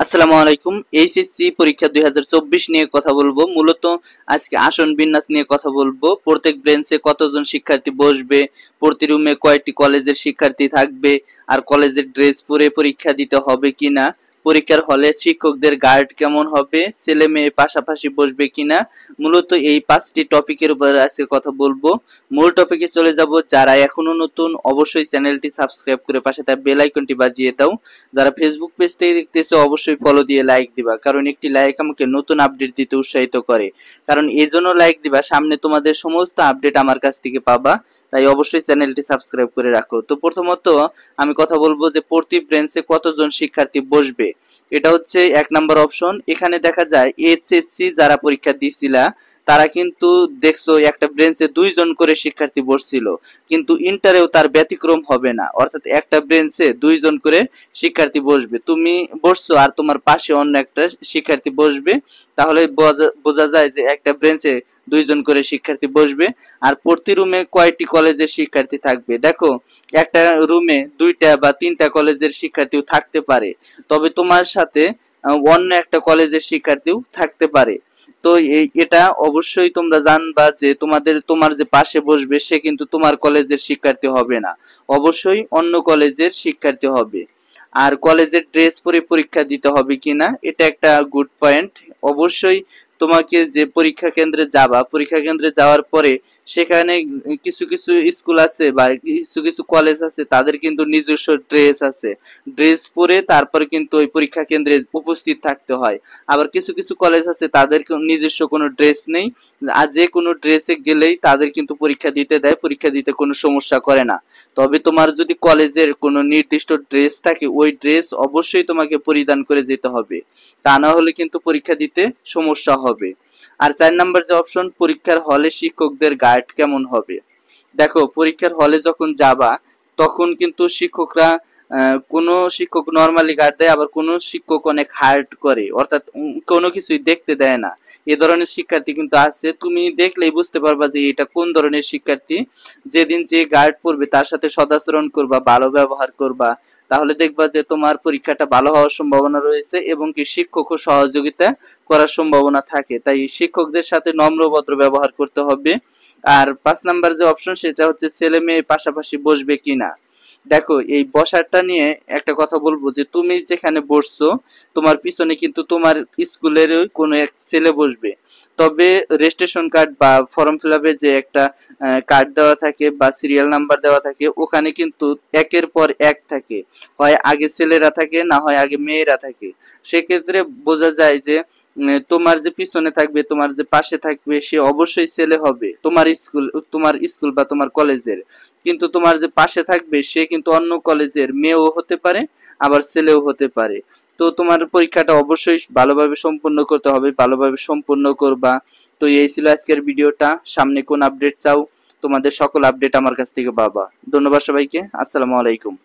আসসালামু আলাইকুম। এইচএসসি পরীক্ষা 2024 নিয়ে কথা বলবো। মূলত আজকে আসন বিন্যাস নিয়ে কথা বলবো। প্রত্যেক ব্রেঞ্চে কতজন শিক্ষার্থী বসবে, প্রতি রুমে কয়টি কলেজের শিক্ষার্থী থাকবে, আর কলেজের ড্রেস পরে পরীক্ষা দিতে হবে কিনা, পরীক্ষার হলে শিক্ষকদের গার্ড কেমন হবে, ছেলে মেয়ে পাশাপাশি বসবে কিনা। মূলত এই 5টি টপিকের উপর আজকে কথা বলবো। মূল টপিকে চলে যাব। যারা এখনো নতুন অবশ্যই চ্যানেলটি সাবস্ক্রাইব করে পাশে থাকা বেল আইকনটি বাজিয়ে দাও। যারা ফেসবুক পেজ থেকে দেখতেছো অবশ্যই ফলো দিয়ে লাইক দিবা, কারণ একটি লাইক আমাকে নতুন আপডেট দিতে উৎসাহিত করে। কারণ এই জন্য লাইক দিবা, সামনে তোমাদের সমস্ত আপডেট আমার কাছ থেকে পাবা, তাই অবশ্যই চ্যানেলটি সাবস্ক্রাইব করে রাখো। তো প্রথমত আমি কথা বলবো যে প্রতি ব্রেঞ্চে কতজন শিক্ষার্থী বসবে। এটা হচ্ছে 1 নম্বর অপশন। এখানে দেখা যায় এইচএসসি যারা পরীক্ষা দিছিলা তারা কিন্তু দেখছো একটা ব্রেঞ্চে 2 জন করে শিক্ষার্থী বসছিল, কিন্তু ইন্টারেও তার ব্যতিক্রম হবে না, অর্থাৎ একটা ব্রেঞ্চে 2 জন করে শিক্ষার্থী বসবে। তুমি বসছো আর তোমার পাশে অন্য একটা শিক্ষার্থী বসবে, তাহলে বোঝা যায় যে একটা ব্রেঞ্চে 2 জন করে শিক্ষার্থী বসবে। আর প্রতি রুমে কয়টি কলেজের শিক্ষার্থী থাকবে। দেখো, একটা রুমে 2টা বা 3টা কলেজের শিক্ষার্থীও থাকতে পারে, তবে তোমার সাথে অন্য একটা কলেজের শিক্ষার্থীও থাকতে পারে। তো এটা অবশ্যই তোমরা জানবা যে তোমার যে পাশে বসবে সে কিন্তু তোমার কলেজের শিক্ষার্থী হবে না, অবশ্যই অন্য কলেজের শিক্ষার্থী হবে। আর কলেজের ড্রেস পরে পরীক্ষা দিতে হবে কিনা, এটা একটা গুড পয়েন্ট। অবশ্যই তোমাকে যে পরীক্ষা কেন্দ্রে যাবা, পরীক্ষা কেন্দ্রে যাওয়ার পরে সেখানে কিছু কিছু স্কুল আছে বা কিছু কিছু কলেজ আছে, তাদের কিন্তু নিজস্ব ড্রেস আছে। ড্রেস পরে তারপরে কিন্তু ওই পরীক্ষা কেন্দ্রে উপস্থিত থাকতে হয়। আবার কিছু কিছু কলেজ আছে তাদের নিজস্ব কোনো ড্রেস নেই, আর যে কোনো ড্রেসে গেলেই তাদের কিন্তু পরীক্ষা দিতে দেয়, পরীক্ষা দিতে কোনো সমস্যা করে না। তবে তোমার যদি কলেজের কোনো নির্দিষ্ট ড্রেস থাকে, ওই ড্রেস অবশ্যই তোমাকে পরিধান করে যেতে হবে, তা না হলে কিন্তু পরীক্ষা দিতে সমস্যা হবে। আর 4 নাম্বার যে অপশন, পরীক্ষার হলে শিক্ষকদের গার্ড কেমন হবে। দেখো, পরীক্ষার হলে যখন যাবা তখন কিন্তু শিক্ষকরা কোনো শিক্ষক নর্মালি গার্ড দেয়, আবার কোনো শিক্ষক অনেক হার্ড করে, অর্থাৎ কোনো কিছুই দেখতে দেয় না। এ ধরনের শিক্ষার্থী কিন্তু আছে, তুমি দেখলেই বুঝতে পারবা যে এটা কোন ধরনের শিক্ষার্থী। যেদিন যে গার্ড পড়বে তার সাথে সদাচরণ করবা, ভালো ব্যবহার করবা, তাহলে দেখবা যে তোমার পরীক্ষাটা ভালো হওয়ার সম্ভাবনা রয়েছে এবং কি শিক্ষকও সহযোগিতা করার সম্ভাবনা থাকে। তাই শিক্ষকদের সাথে নম্র ভদ্র ব্যবহার করতে হবে। আর 5 নাম্বার যে অপশন, সেটা হচ্ছে ছেলে মেয়ে পাশাপাশি বসবে কিনা। দেখো, এই বসারটা নিয়ে একটা কথা বলবো যে তুমি যেখানে বসছো তোমার পিছনে কিন্তু তোমার স্কুলের কোনো এক ছেলে বসবে, তবে রেজিস্ট্রেশন কার্ড বা ফর্ম ফিল আপে যে একটা কার্ড দেওয়া থাকে বা সিরিয়াল নাম্বার দেওয়া থাকে, ওখানে কিন্তু একের পর এক থাকে, হয় আগে ছেলেরা থাকে না হয় আগে মেয়েরা থাকে। সেক্ষেত্রে বোঝা যায় যে তোমার যে পিছনে থাকবে, তোমার যে পাশে থাকবে সে অবশ্যই ছেলে হবে তোমার স্কুল বা তোমার কলেজের, কিন্তু তোমার যে পাশে থাকবে সে কিন্তু অন্য কলেজের মেয়েও হতে পারে, আবার ছেলেও হতে পারে। তো তোমার পরীক্ষাটা অবশ্যই ভালোভাবে সম্পূর্ণ করতে হবে, ভালোভাবে সম্পূর্ণ করবা। তো এই ছিল আজকের ভিডিওটা। সামনে কোন আপডেট চাও, তোমাদের সকল আপডেট আমার কাছ থেকে পাবা। ধন্যবাদ সবাইকে। আসসালামু আলাইকুম।